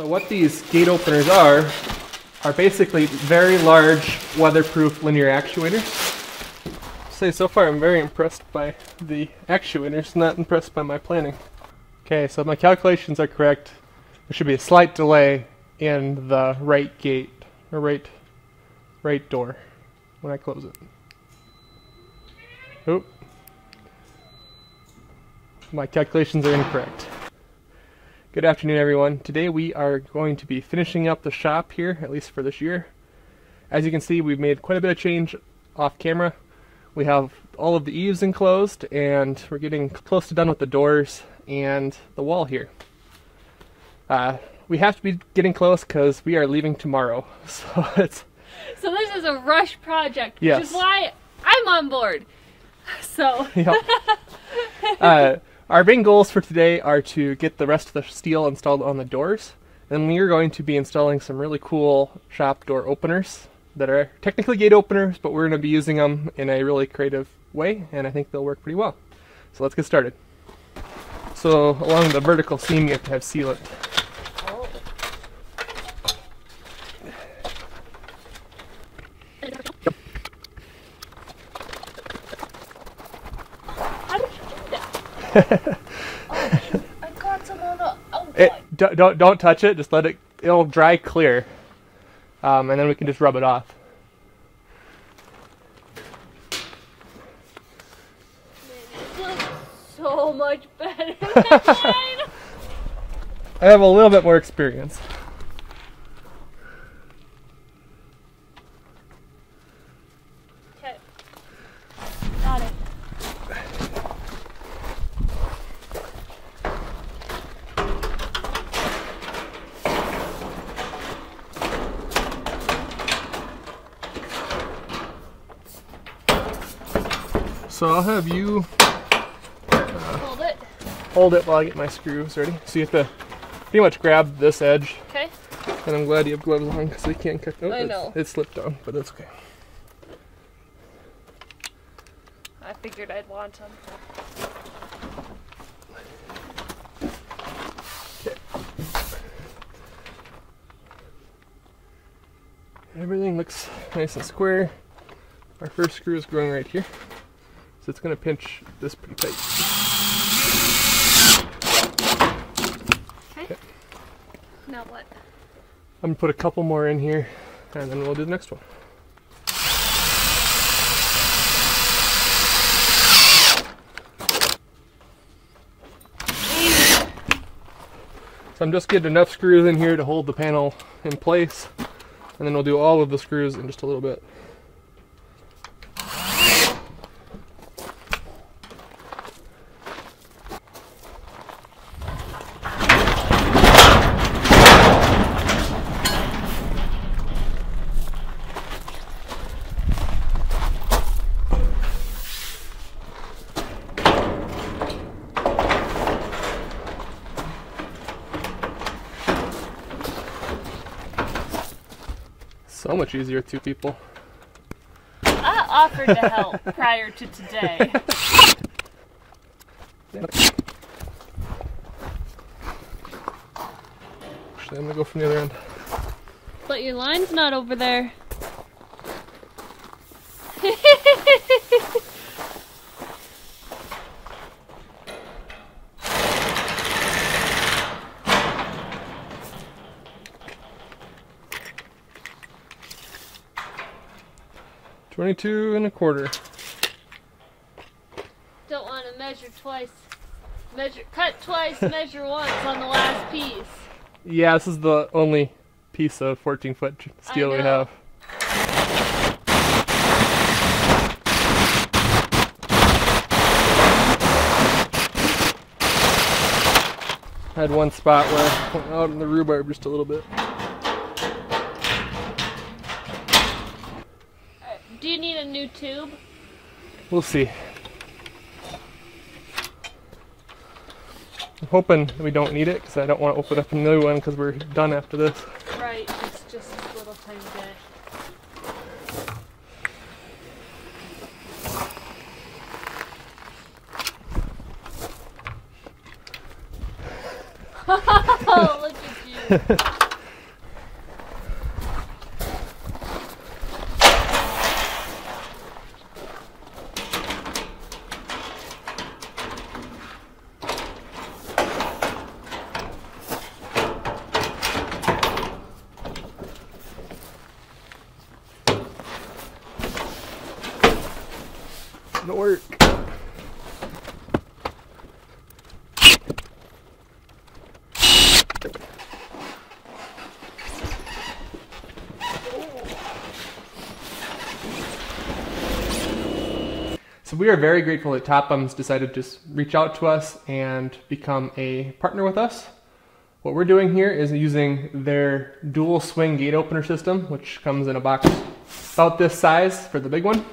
So what these gate openers are basically very large weatherproof linear actuators. So far I'm very impressed by the actuators, not impressed by my planning. Okay, so my calculations are correct. There should be a slight delay in the right gate, or right door when I close it. Oop. My calculations are incorrect. Good afternoon, everyone. Today we are going to be finishing up the shop here, at least for this year. As you can see, we've made quite a bit of change off camera. We have all of the eaves enclosed, and we're getting close to done with the doors and the wall here. We have to be getting close because we are leaving tomorrow. So this is a rush project, which yes. is why I'm on board. So yep. Our main goals for today are to get the rest of the steel installed on the doors. And we are going to be installing some really cool shop door openers that are technically gate openers, but we're going to be using them in a really creative way, and I think they'll work pretty well. So let's get started. So along the vertical seam you have to have sealant. Oh. How did you do that? Oh, I got some on the outside. Don't touch it, just let it, it'll dry clear. And then we can just rub it off. Man, this looks so much better than mine. I have a little bit more experience. Okay. Got it. So I'll have you Hold it. hold it while I get my screws ready. So you have to pretty much grab this edge. Okay. And I'm glad you have gloves on because we can't cut. Oh, I know. It slipped down, but that's okay. I figured I'd want them. Okay. Everything looks nice and square. Our first screw is going right here. So it's going to pinch this pretty tight. Okay. Now what? I'm going to put a couple more in here, and then we'll do the next one. So I'm just getting enough screws in here to hold the panel in place, and then we'll do all of the screws in just a little bit. So much easier with two people. I offered to help prior to today. Actually, I'm gonna go from the other end. But your line's not over there. $22.25. Don't want to measure twice. Cut twice, measure once on the last piece. Yeah, this is the only piece of 14-foot steel we have. I had one spot where I went out in the rhubarb just a little bit. Do you need a new tube? We'll see. I'm hoping we don't need it because I don't want to open up a new one because we're done after this. Right, it's just a little tiny bit. Oh, look at you. It'll work. So we are very grateful that TOPENS decided to reach out to us and become a partner with us. What we're doing here is using their dual swing gate opener system, which comes in a box about this size for the big one.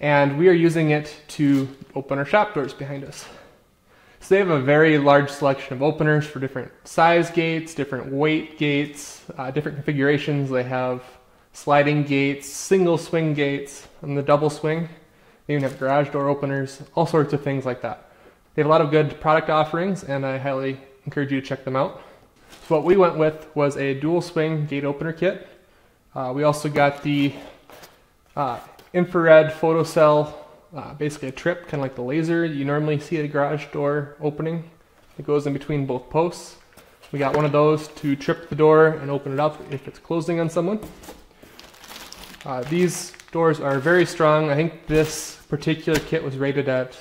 And we are using it to open our shop doors behind us. So they have a very large selection of openers for different size gates, different weight gates, different configurations. They have sliding gates, single swing gates, and the double swing. They even have garage door openers, all sorts of things like that. They have a lot of good product offerings, and I highly encourage you to check them out. So what we went with was a dual swing gate opener kit. We also got the infrared photocell, basically a trip, kind of like the laser you normally see at a garage door opening. It goes in between both posts. We got one of those to trip the door and open it up if it's closing on someone. These doors are very strong. I think this particular kit was rated at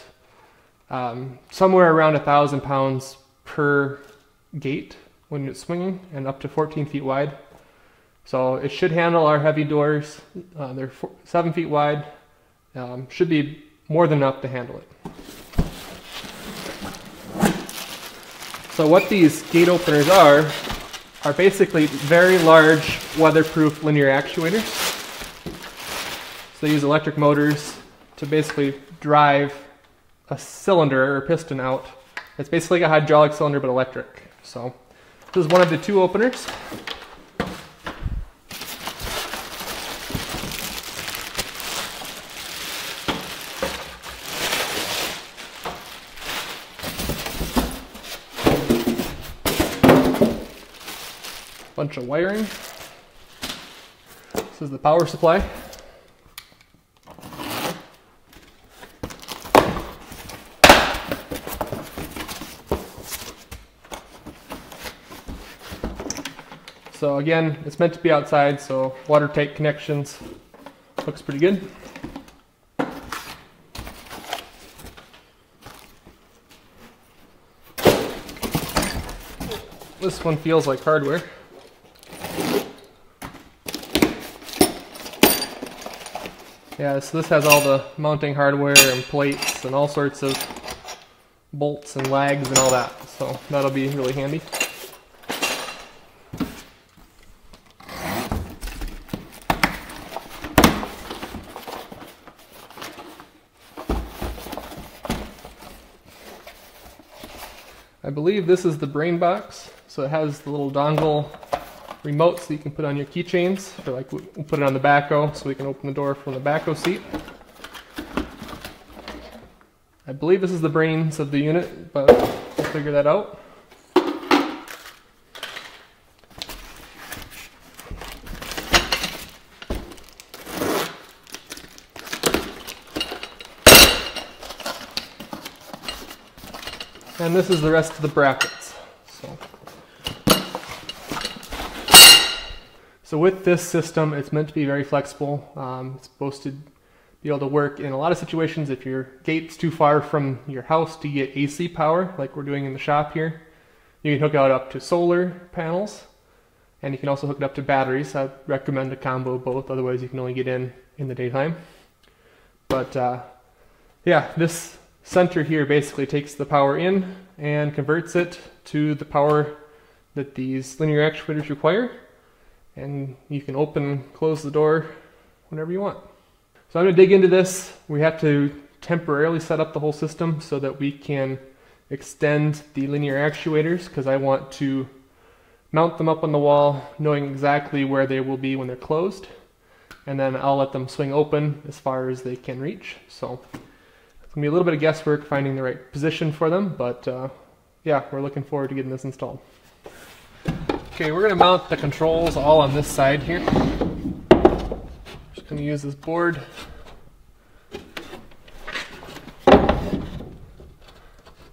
somewhere around 1,000 pounds per gate when it's swinging, and up to 14 feet wide. So it should handle our heavy doors. They're 7 feet wide. Should be more than enough to handle it. So what these gate openers are basically very large weatherproof linear actuators. So they use electric motors to basically drive a cylinder or piston out. It's basically like a hydraulic cylinder but electric. So this is one of the two openers. Bunch of wiring. This is the power supply. So again, it's meant to be outside, so watertight connections. Looks pretty good. This one feels like hardware. Yeah, so this has all the mounting hardware and plates and all sorts of bolts and lags and all that, so that'll be really handy. I believe this is the brain box, so it has the little dongle remote so you can put on your keychains, or like we'll put it on the backhoe so we can open the door from the backhoe seat. I believe this is the brains of the unit, but we'll figure that out. And this is the rest of the brackets. So with this system, it's meant to be very flexible. It's supposed to be able to work in a lot of situations. If your gate's too far from your house to get AC power, like we're doing in the shop here, you can hook it up to solar panels, and you can also hook it up to batteries. I'd recommend a combo of both, otherwise you can only get in the daytime. But yeah, this center here basically takes the power in and converts it to the power that these linear actuators require, and you can open and close the door whenever you want. So I'm going to dig into this. We have to temporarily set up the whole system so that we can extend the linear actuators, because I want to mount them up on the wall knowing exactly where they will be when they're closed, and then I'll let them swing open as far as they can reach. So it's going to be a little bit of guesswork finding the right position for them, but yeah, we're looking forward to getting this installed. Okay, we're gonna mount the controls all on this side here. Just gonna use this board.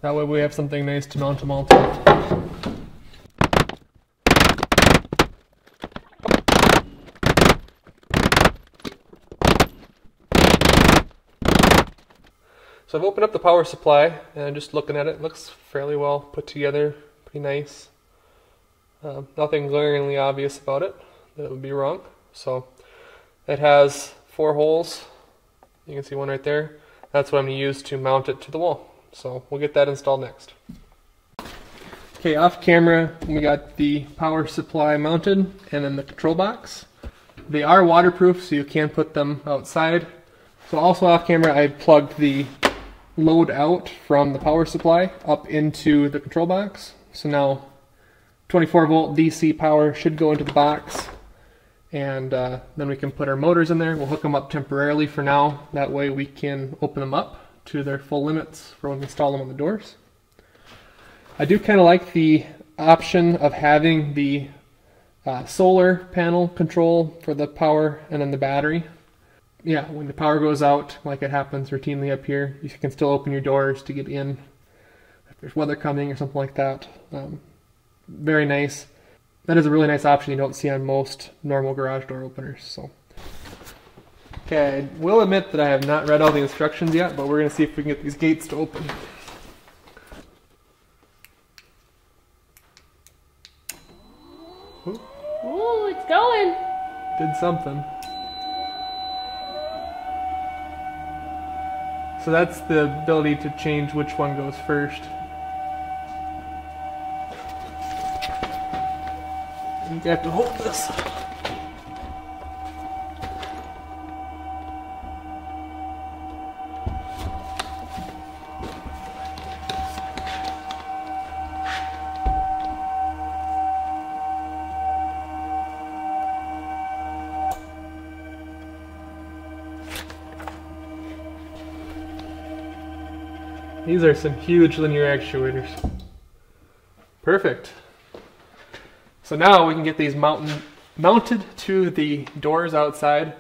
That way we have something nice to mount them all to. So I've opened up the power supply and just looking at it, it looks fairly well put together, pretty nice. Nothing glaringly obvious about it that it would be wrong. So it has 4 holes. You can see one right there. That's what I'm going to use to mount it to the wall. So we'll get that installed next. Okay, off camera we got the power supply mounted and then the control box. They are waterproof, so you can put them outside. So also off camera I plugged the load out from the power supply up into the control box. So now 24 volt DC power should go into the box, and then we can put our motors in there. We'll hook them up temporarily for now. That way we can open them up to their full limits for when we install them on the doors. I do kind of like the option of having the solar panel control for the power and then the battery. Yeah, when the power goes out, like it happens routinely up here, you can still open your doors to get in if there's weather coming or something like that. Very nice. That is a really nice option you don't see on most normal garage door openers. So, okay, I will admit that I have not read all the instructions yet, but we're going to see if we can get these gates to open. Ooh, it's going. Did something. So that's the ability to change which one goes first. You have to hold this. These are some huge linear actuators. Perfect. So now we can get these mounted to the doors outside.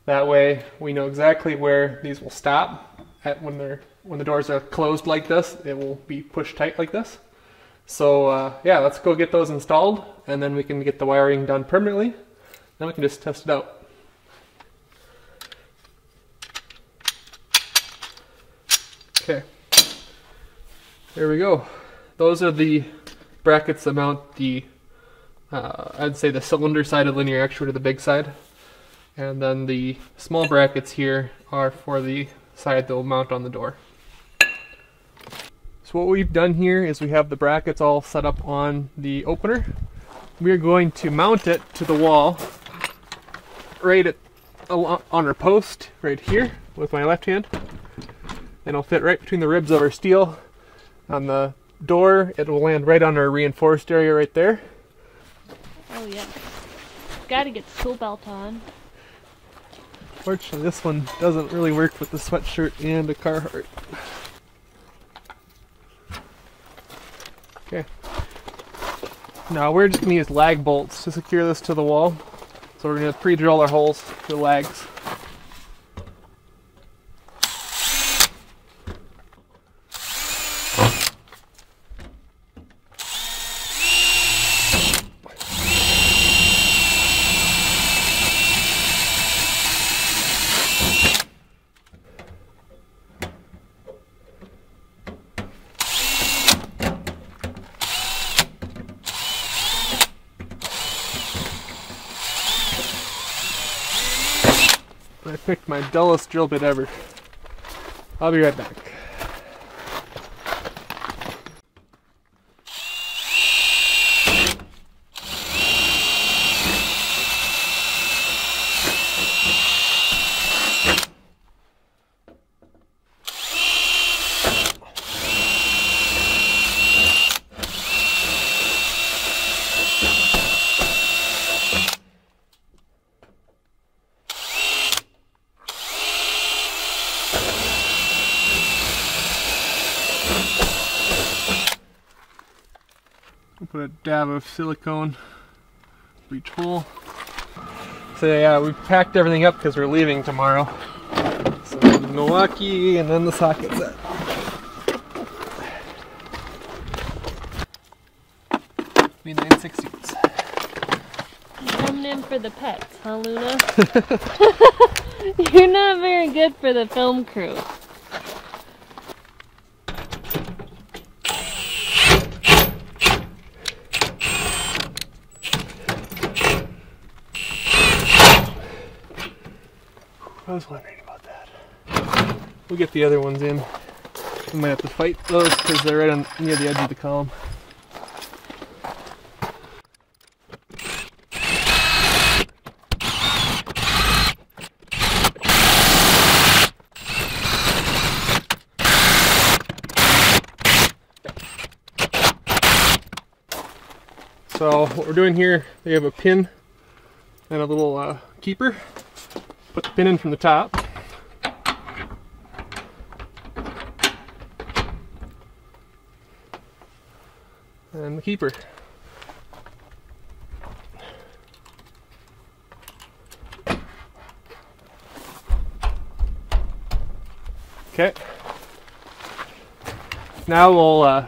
That way we know exactly where these will stop when the doors are closed like this. It will be pushed tight like this. So yeah, let's go get those installed, and then we can get the wiring done permanently. Then we can just test it out. Okay, there we go. Those are the brackets that mount the I'd say the cylinder side of the linear actuator, the big side, and then the small brackets here are for the side that will mount on the door. So what we've done here is we have the brackets all set up on the opener. We're going to mount it to the wall right on our post right here with my left hand, and it'll fit right between the ribs of our steel. On the door it will land right on our reinforced area right there. Oh yeah. Gotta get the tool belt on. Fortunately, this one doesn't really work with the sweatshirt and a Carhartt. Okay. Now we're just going to use lag bolts to secure this to the wall. So we're going to pre-drill our holes for the lags. I picked my dullest drill bit ever. I'll be right back. I'll put a dab of silicone breech hole. So yeah, we packed everything up because we're leaving tomorrow. So Milwaukee and then the socket set. Be 9/16. Coming in for the pets, huh, Luna? You're not very good for the film crew. I was wondering about that. We'll get the other ones in. We might have to fight those because they're right on near the edge of the column. So what we're doing here, we have a pin and a little keeper. Put the pin in from the top. And the keeper. Okay. Now we'll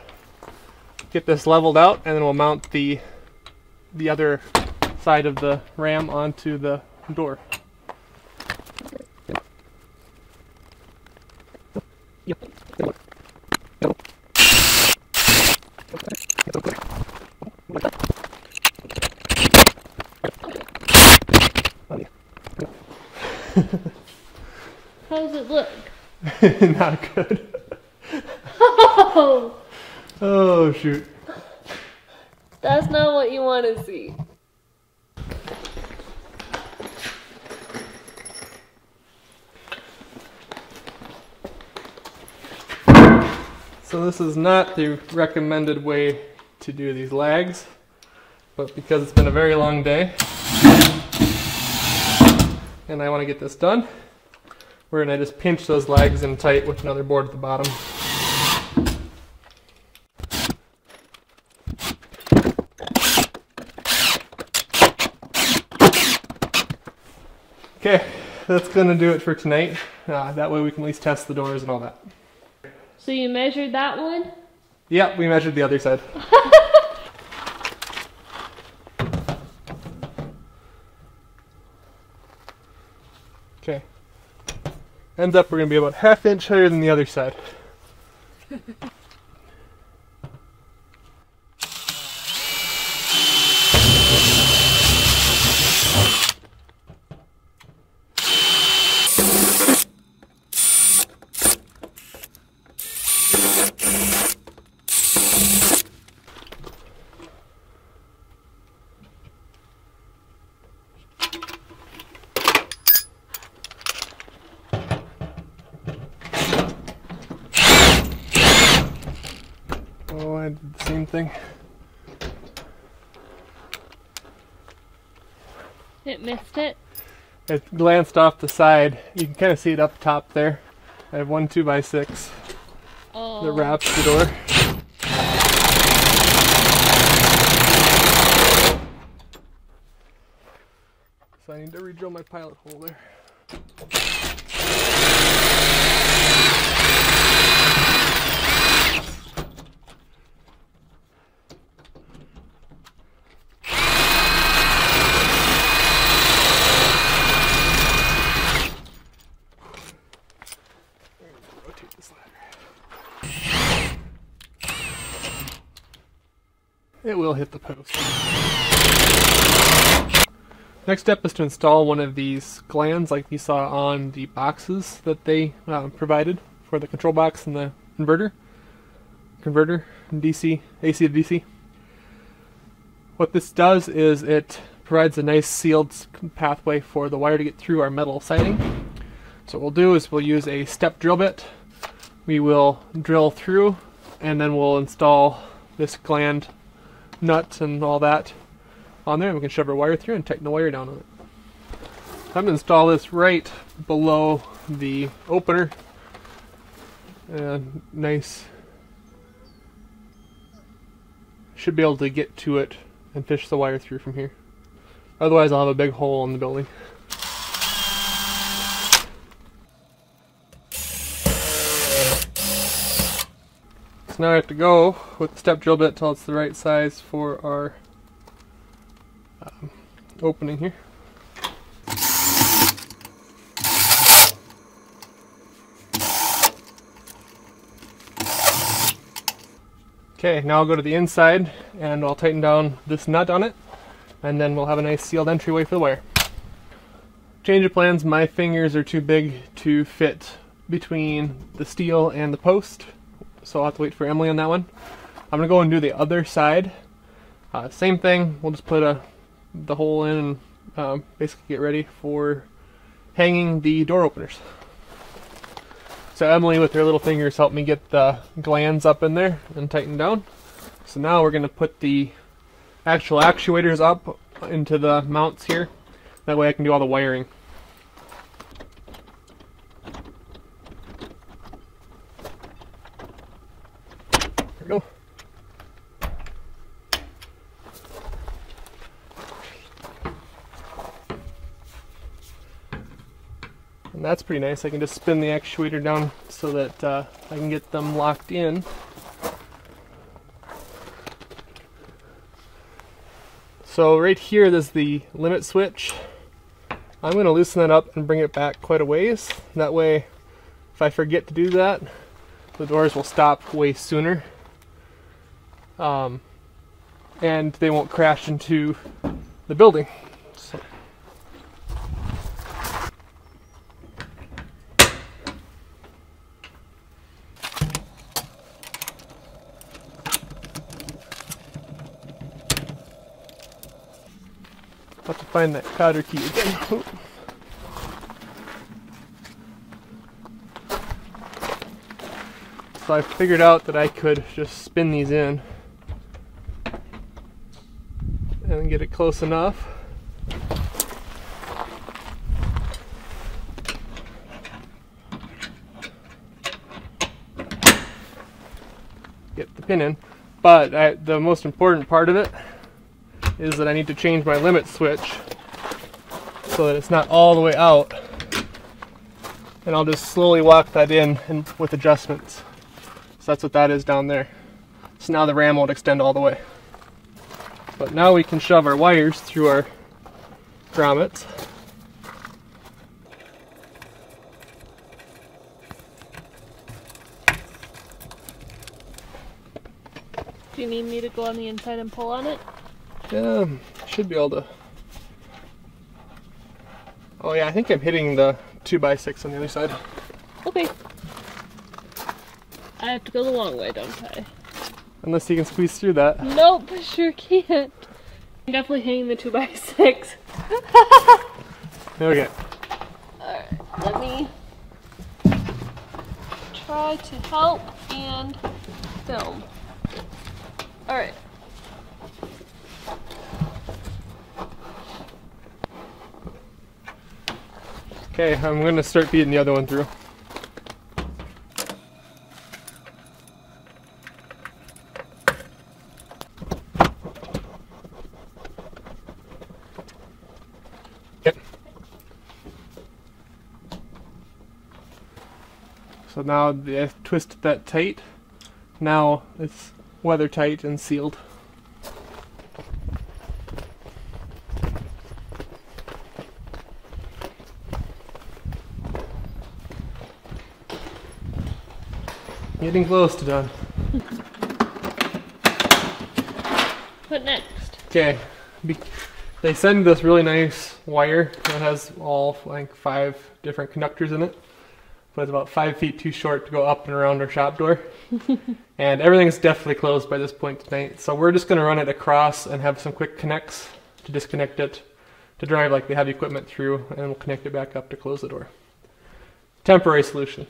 get this leveled out and then we'll mount the other side of the ram onto the door. How does it look? Not good. Oh! Oh shoot. That's not what you want to see. So this is not the recommended way to do these lags, but because it's been a very long day and I want to get this done, we're going to just pinch those lags in tight with another board at the bottom. Okay, that's going to do it for tonight. That way we can at least test the doors and all that. So you measured that one? Yep, we measured the other side. Okay. Ends up we're going to be about ½ inch higher than the other side. Oh, I did the same thing. It missed it? It glanced off the side. You can kind of see it up top there. I have one 2x6 that wraps the door. So I need to re-drill my pilot hole there. Rotate this ladder. It will hit the post. Next step is to install one of these glands like you saw on the boxes that they provided for the control box and the converter, DC, AC to DC. What this does is it provides a nice sealed pathway for the wire to get through our metal siding. So what we'll do is we'll use a step drill bit. We will drill through and then we'll install this gland nut and all that on there, and we can shove our wire through and tighten the wire down on it. I'm going to install this right below the opener. Nice. Should be able to get to it and fish the wire through from here. Otherwise I'll have a big hole in the building. So now I have to go with the step drill bit till it's the right size for our opening here. Okay, now I'll go to the inside and I'll tighten down this nut on it, and then we'll have a nice sealed entryway for the wire. Change of plans, my fingers are too big to fit between the steel and the post, so I'll have to wait for Emily on that one. I'm going to go and do the other side. Same thing, we'll just put the hole in and basically get ready for hanging the door openers. So Emily with her little fingers helped me get the glands up in there and tighten down. So now we're going to put the actual actuators up into the mounts here. That way I can do all the wiring. There we go. And that's pretty nice. I can just spin the actuator down so that I can get them locked in. So right here, there's the limit switch. I'm going to loosen that up and bring it back quite a ways. That way, if I forget to do that, the doors will stop way sooner. And they won't crash into the building. So. Have to find that powder key again. So I figured out that I could just spin these in and get it close enough. Get the pin in. But the most important part of it is that I need to change my limit switch so that it's not all the way out, and I'll just slowly walk that in and with adjustments. So that's what that is down there. So now the ram won't extend all the way. But now we can shove our wires through our grommets. Do you need me to go on the inside and pull on it? Yeah, should be able to. Oh yeah, I think I'm hitting the 2x6 on the other side. Okay. I have to go the long way, don't I? Unless you can squeeze through that. Nope, I sure can't. I'm definitely hitting the 2x6. Okay. Alright, let me try to help and film. Alright. Okay, I'm going to start feeding the other one through. Yep. So now I twisted that tight. Now it's weather tight and sealed. Getting close to done. What next? Okay, they send this really nice wire that has all like 5 different conductors in it, but it's about 5 feet too short to go up and around our shop door. And everything's definitely closed by this point tonight, so we're just going to run it across and have some quick connects to disconnect it to drive like the heavy equipment through, and we'll connect it back up to close the door. Temporary solution.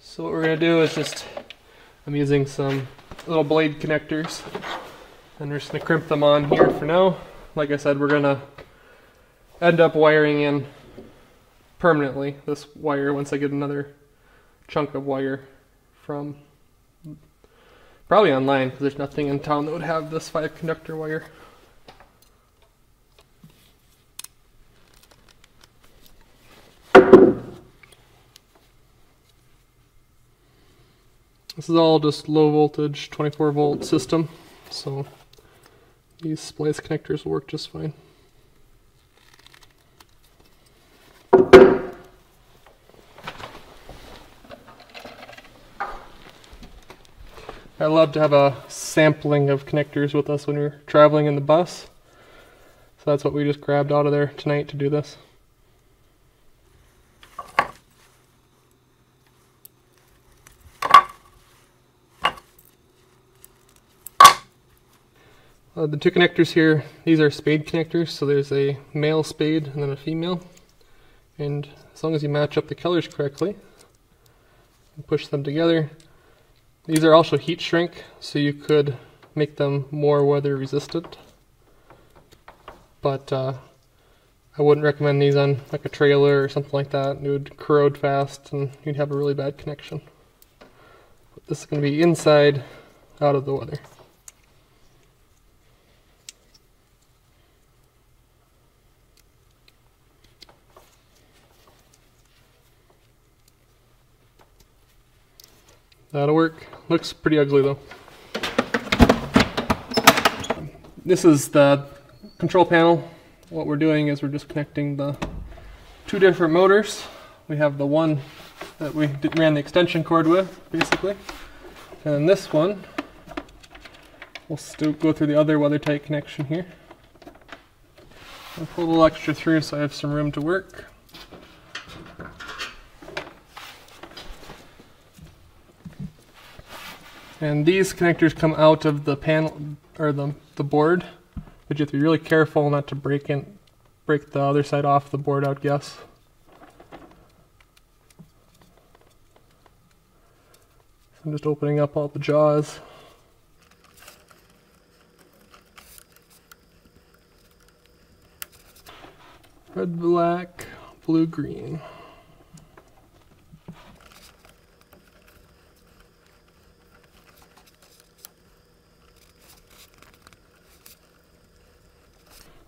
So what we're going to do is I'm using some little blade connectors, and we're just going to crimp them on here for now. Like I said, we're going to end up wiring in permanently this wire once I get another chunk of wire from probably online, because there's nothing in town that would have this 5 conductor wire. This is all just low voltage 24 volt system, so these splice connectors will work just fine. I love to have a sampling of connectors with us when we're traveling in the bus. So that's what we just grabbed out of there tonight to do this. The two connectors here, these are spade connectors, so there's a male spade and then a female. And as long as you match up the colors correctly and push them together, these are also heat shrink, so you could make them more weather resistant. But I wouldn't recommend these on like a trailer or something like that. It would corrode fast and you'd have a really bad connection. But this is going to be inside, out of the weather. That'll work. Looks pretty ugly though. This is the control panel. What we're doing is we're just connecting the two different motors. We have the one that we ran the extension cord with, basically. And this one, we'll still go through the other weather tight connection here. I'll pull a little extra through so I have some room to work. And these connectors come out of the panel, or the board, but you have to be really careful not to break the other side off the board, I would guess. So I'm just opening up all the jaws. Red, black, blue, green.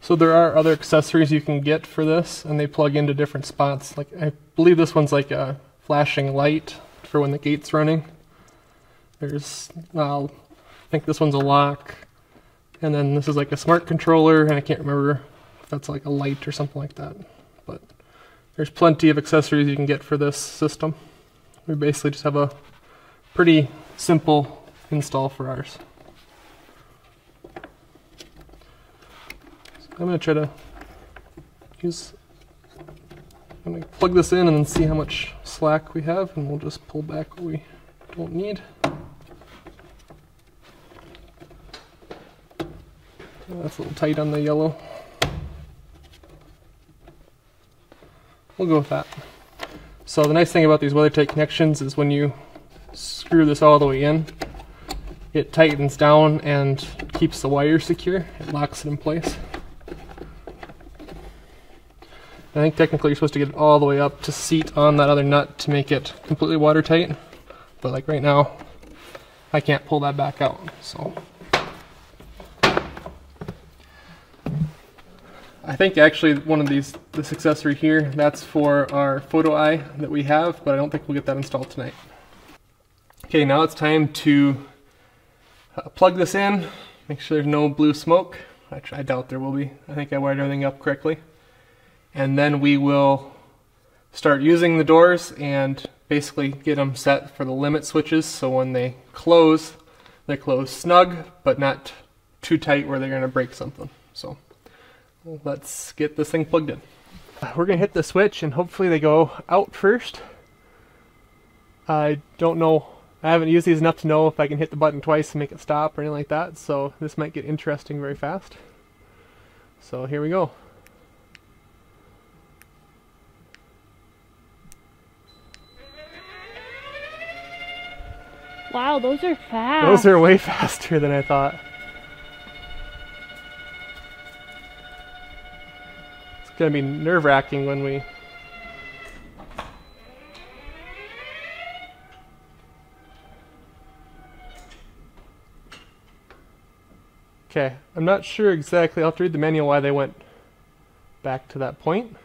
So there are other accessories you can get for this, and they plug into different spots. Like I believe this one's like a flashing light for when the gate's running. There's, I think this one's a lock, and then this is like a smart controller, and I can't remember if that's like a light or something like that. But there's plenty of accessories you can get for this system. We basically just have a pretty simple install for ours. I'm going to try to I'm going to plug this in and then see how much slack we have, and we'll just pull back what we don't need. That's a little tight on the yellow. We'll go with that. So the nice thing about these weather tight connections is when you screw this all the way in, it tightens down and keeps the wire secure. It locks it in place. I think technically you're supposed to get it all the way up to seat on that other nut to make it completely watertight, but like right now I can't pull that back out. So I think actually one of this accessory here, that's for our photo eye that we have, but I don't think we'll get that installed tonight. Okay, now it's time to plug this in, make sure there's no blue smoke. Actually, I doubt there will be. I think I wired everything up correctly. And then we will start using the doors and basically get them set for the limit switches, so when they close snug, but not too tight where they're going to break something. So let's get this thing plugged in. We're going to hit the switch and hopefully they go out first. I don't know, I haven't used these enough to know if I can hit the button twice and make it stop or anything like that, so this might get interesting very fast. So here we go. Wow, those are fast. Those are way faster than I thought. It's gonna be nerve-wracking when we... Okay, I'm not sure exactly, I'll have to read the manual why they went back to that point.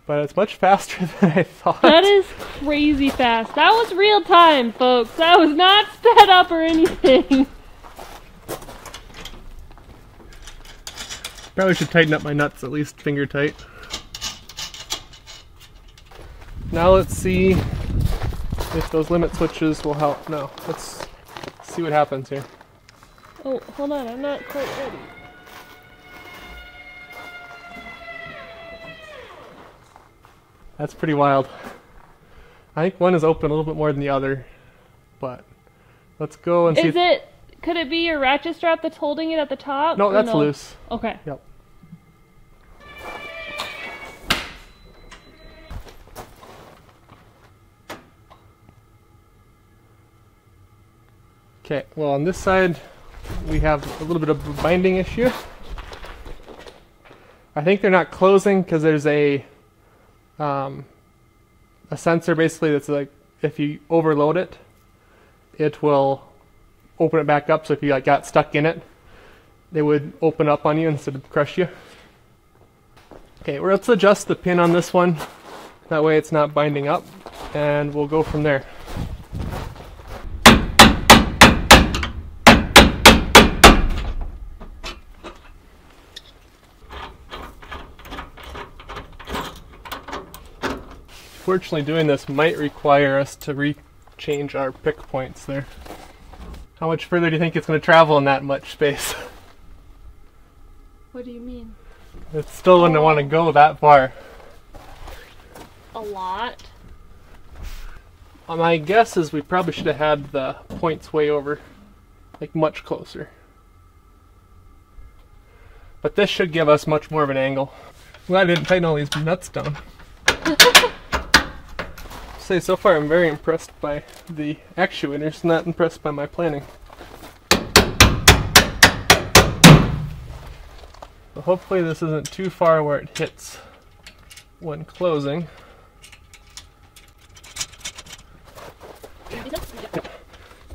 But it's much faster than I thought. That is crazy fast. That was real time, folks. That was not sped up or anything. Probably should tighten up my nuts, at least finger tight. Now let's see if those limit switches will help. No, let's see what happens here. Oh, hold on, I'm not quite ready. That's pretty wild. I think one is open a little bit more than the other, but let's go and see. Could it be your ratchet strap that's holding it at the top? No, that's loose. Okay. Yep. Okay, well on this side we have a little bit of a binding issue. I think they're not closing because there's a sensor basically that's like, if you overload it, it will open it back up. So if you like got stuck in it, they would open up on you instead of crush you. Okay, well, let's adjust the pin on this one. That way it's not binding up, and we'll go from there. Fortunately, doing this might require us to rechange our pick points there. How much further do you think it's going to travel in that much space? What do you mean? It still wouldn't want to go that far. A lot? My guess is we probably should have had the points way over, like much closer. But this should give us much more of an angle. Glad I didn't tighten all these nuts down. So far I'm very impressed by the actuators, not impressed by my planning. So hopefully this isn't too far where it hits when closing.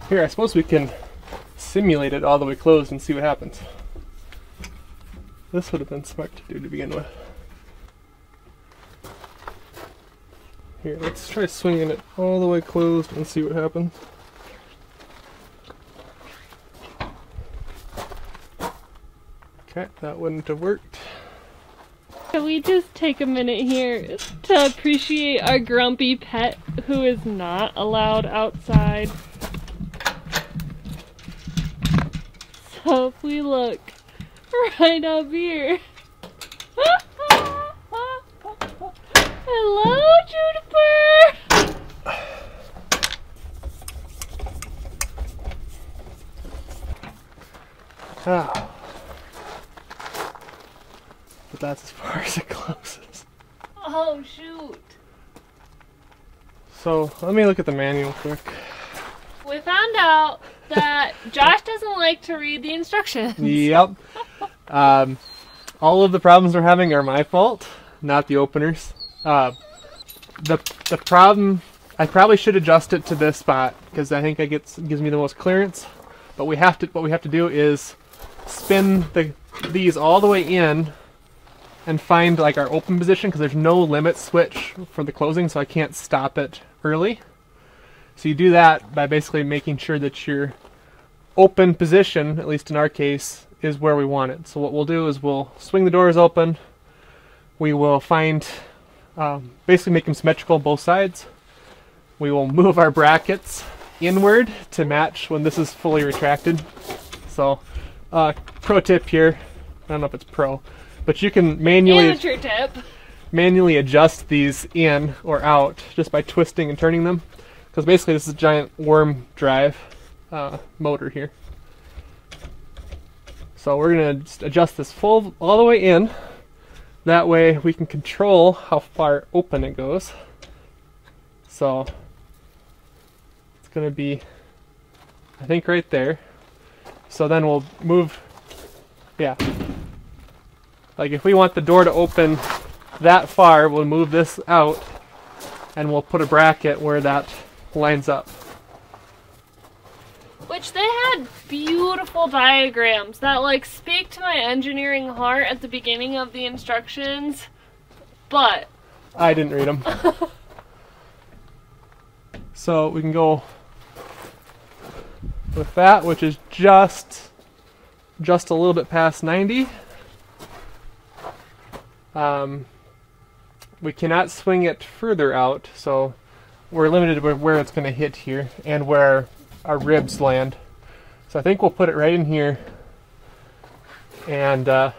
Here, I suppose we can simulate it all the way closed and see what happens. This would have been smart to do to begin with. Here, let's try swinging it all the way closed and see what happens. Okay, that wouldn't have worked. Can we just take a minute here to appreciate our grumpy pet who is not allowed outside? So if we look right up here. Hello, Juniper! Ah. But that's as far as it closes. Oh, shoot. So, let me look at the manual quick. We found out that Josh doesn't like to read the instructions. Yep. All of the problems we're having are my fault, not the openers. The problem, I probably should adjust it to this spot because I think it gives me the most clearance. But what we have to do is spin these all the way in and find like our open position, because there's no limit switch for the closing, so I can't stop it early. So you do that by basically making sure that your open position, at least in our case, is where we want it. So what we'll do is we'll swing the doors open. We will find, basically make them symmetrical on both sides. We will move our brackets inward to match when this is fully retracted. So, pro tip here, I don't know if it's pro, but you can Amateur tip. manually adjust these in or out just by twisting and turning them. Because basically this is a giant worm drive motor here. So we're going to adjust this all the way in. That way we can control how far open it goes. So it's going to be, I think, right there. So then we'll move, yeah. Like if we want the door to open that far, we'll move this out and we'll put a bracket where that lines up. Which they had beautiful diagrams that like speak to my engineering heart at the beginning of the instructions, but I didn't read them. So we can go with that, which is just a little bit past 90. We cannot swing it further out, so we're limited with where it's going to hit here and where our ribs land. So I think we'll put it right in here, and yeah.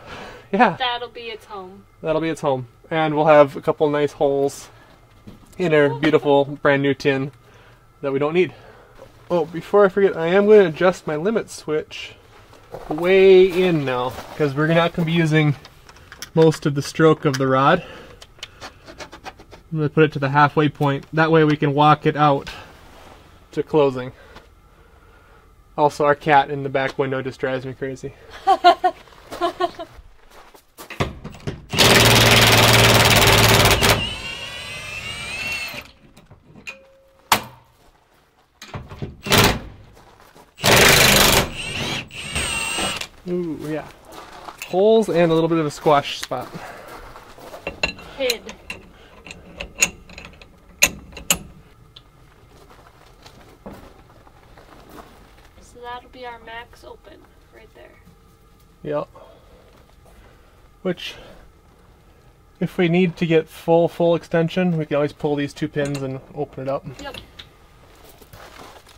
That'll be its home. That'll be its home. And we'll have a couple nice holes in our beautiful brand new tin that we don't need. Oh, before I forget, I am going to adjust my limit switch way in now, because we're not going to be using most of the stroke of the rod. I'm going to put it to the halfway point. That way we can walk it out to closing. Also, our cat in the back window just drives me crazy. Ooh, yeah. Holes and a little bit of a squash spot. Hid. So that'll be our max open right there. Yep. Which, if we need to get full extension, we can always pull these two pins and open it up. Yep.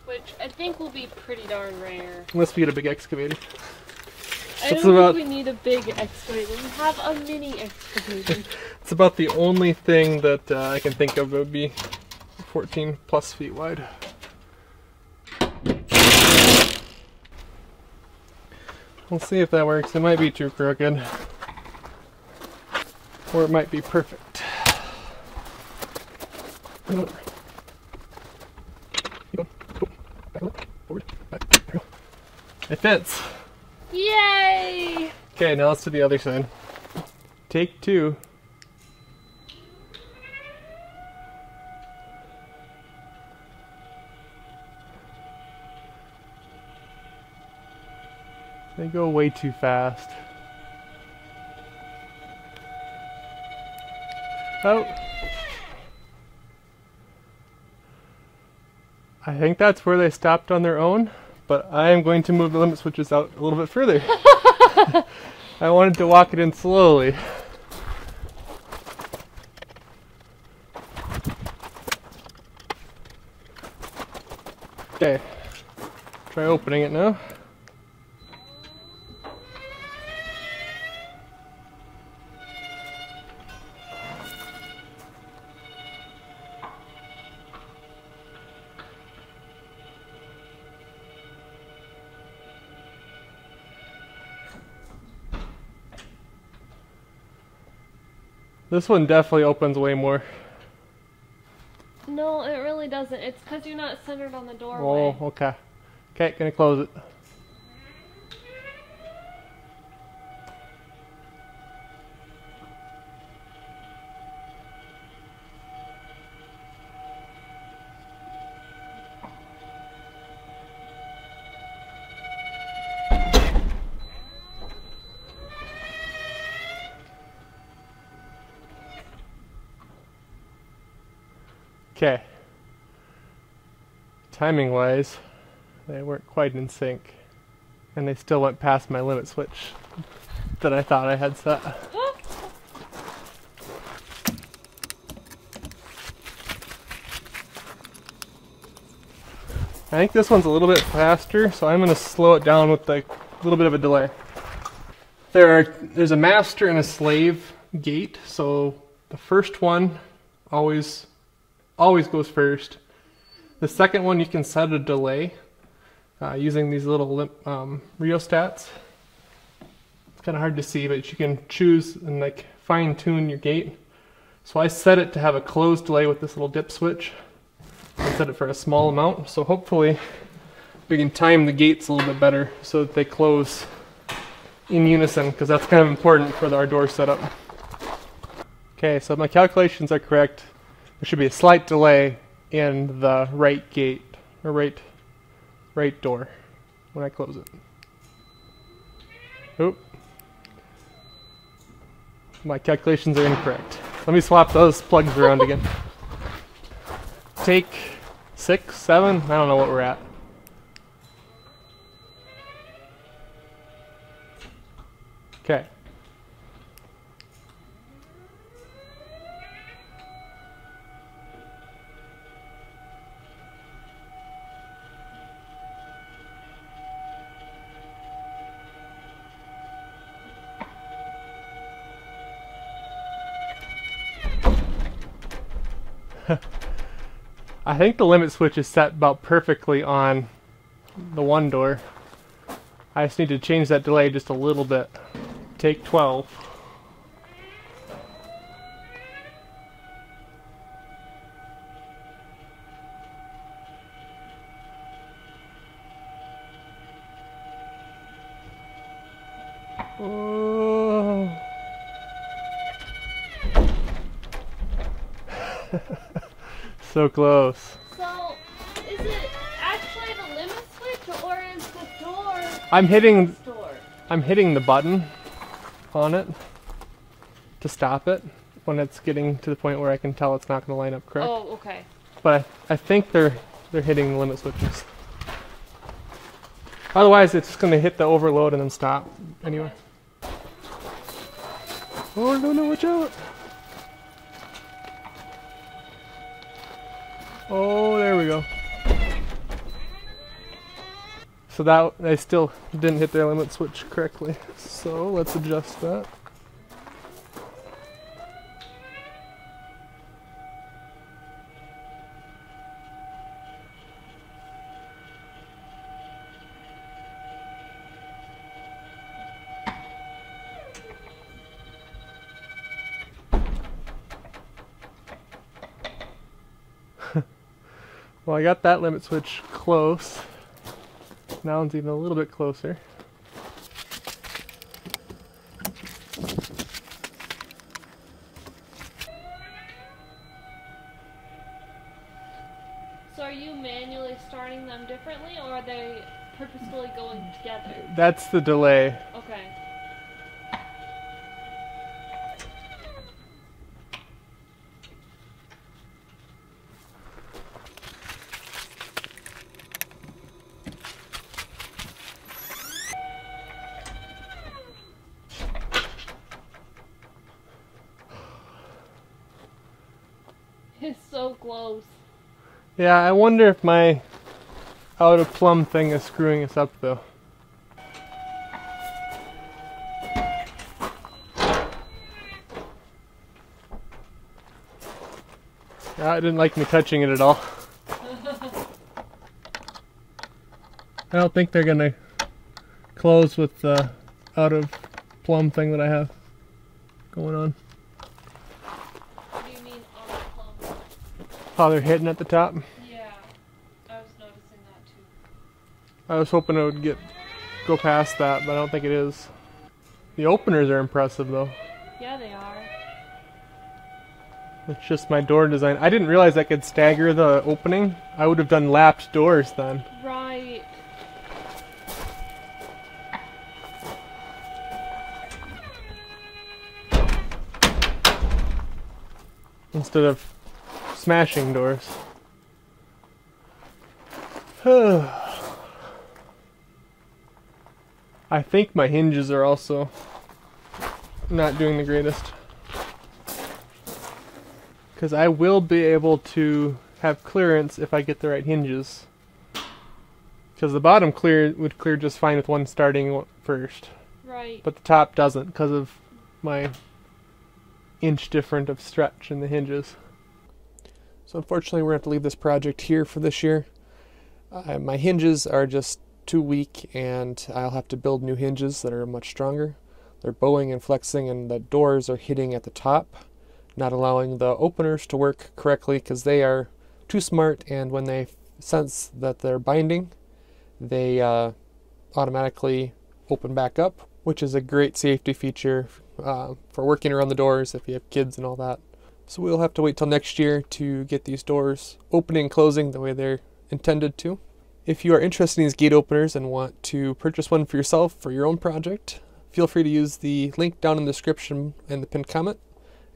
Which I think will be pretty darn rare. Unless we get a big excavator. I don't think we need a big excavator. We have a mini excavator. It's about the only thing that I can think of that would be 14 plus feet wide. We'll see if that works. It might be too crooked. Or it might be perfect. It fits! Yay! Okay, now let's do the other side. Take two. They go way too fast. Oh. I think that's where they stopped on their own, but I am going to move the limit switches out a little bit further. I wanted to walk it in slowly. Okay, try opening it now. This one definitely opens way more. No, it really doesn't. It's because you're not centered on the doorway. Oh, okay. Okay, gonna close it. Okay. Timing wise, they weren't quite in sync. And they still went past my limit switch that I thought I had set. I think this one's a little bit faster, so I'm going to slow it down with a little bit of a delay. There's a master and a slave gate, so the first one always goes first. The second one you can set a delay using these little rheostats. It's kind of hard to see, but you can choose and like fine tune your gate. So I set it to have a closed delay with this little dip switch. I set it for a small amount, so hopefully we can time the gates a little bit better so that they close in unison, because that's kind of important for our door setup. Okay, so my calculations are correct. There should be a slight delay in the right gate, or right door, when I close it. Oop. My calculations are incorrect. Let me swap those plugs around again. Take 6, 7, I don't know what we're at. Okay. I think the limit switch is set about perfectly on the one door. I just need to change that delay just a little bit. Take 12. Oh. So close. So, is it actually the limit switch or is the door? I'm hitting the button on it to stop it when it's getting to the point where I can tell it's not going to line up correct. Oh, okay. But I think they're hitting the limit switches. Otherwise, it's just going to hit the overload and then stop anyway. Oh no, watch out! Oh, there we go. So that, I still didn't hit their limit switch correctly. So let's adjust that. Well, I got that limit switch close. Now it's even a little bit closer. So are you manually starting them differently or are they purposefully going together? That's the delay. Okay. It's so close. Yeah, I wonder if my out of plumb thing is screwing us up though. I didn't like me touching it at all. I don't think they're gonna close with the out of plumb thing that I have going on. What do you mean on the plumb? Oh, they're hitting at the top. Yeah, I was noticing that too. I was hoping it would go past that, but I don't think it is. The openers are impressive though. Yeah, they are. It's just my door design. I didn't realize I could stagger the opening. I would have done lapped doors then. Right. Instead of smashing doors. I think my hinges are also not doing the greatest. Because I will be able to have clearance if I get the right hinges. Because the bottom would clear just fine with one starting first. Right. But the top doesn't because of my inch different of stretch in the hinges. So unfortunately we're going to have to leave this project here for this year. My hinges are just too weak and I'll have to build new hinges that are much stronger. They're bowing and flexing and the doors are hitting at the top, not allowing the openers to work correctly because they are too smart, and when they sense that they're binding, they automatically open back up, which is a great safety feature for working around the doors if you have kids and all that. So we'll have to wait till next year to get these doors opening and closing the way they're intended to. If you are interested in these gate openers and want to purchase one for yourself for your own project, feel free to use the link down in the description and the pinned comment,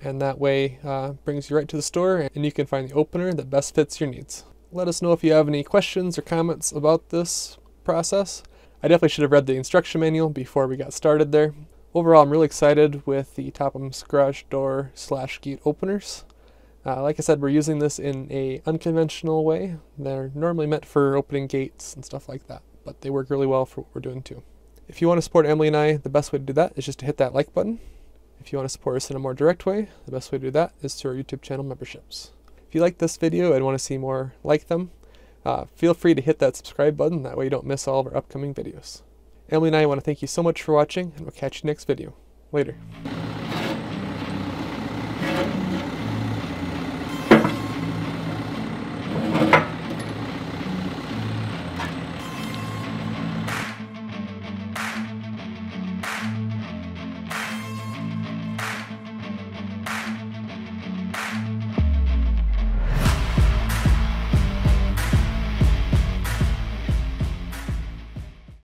and that way brings you right to the store and you can find the opener that best fits your needs. Let us know if you have any questions or comments about this process. I definitely should have read the instruction manual before we got started there. Overall, I'm really excited with the TOPENS garage door / gate openers. Like I said, we're using this in a unconventional way. They're normally meant for opening gates and stuff like that, but they work really well for what we're doing too. If you want to support Emily and I, the best way to do that is just to hit that like button. If you want to support us in a more direct way, the best way to do that is through our YouTube channel memberships. If you like this video and want to see more like them, feel free to hit that subscribe button. That way you don't miss all of our upcoming videos. Emily and I want to thank you so much for watching, and we'll catch you next video. Later.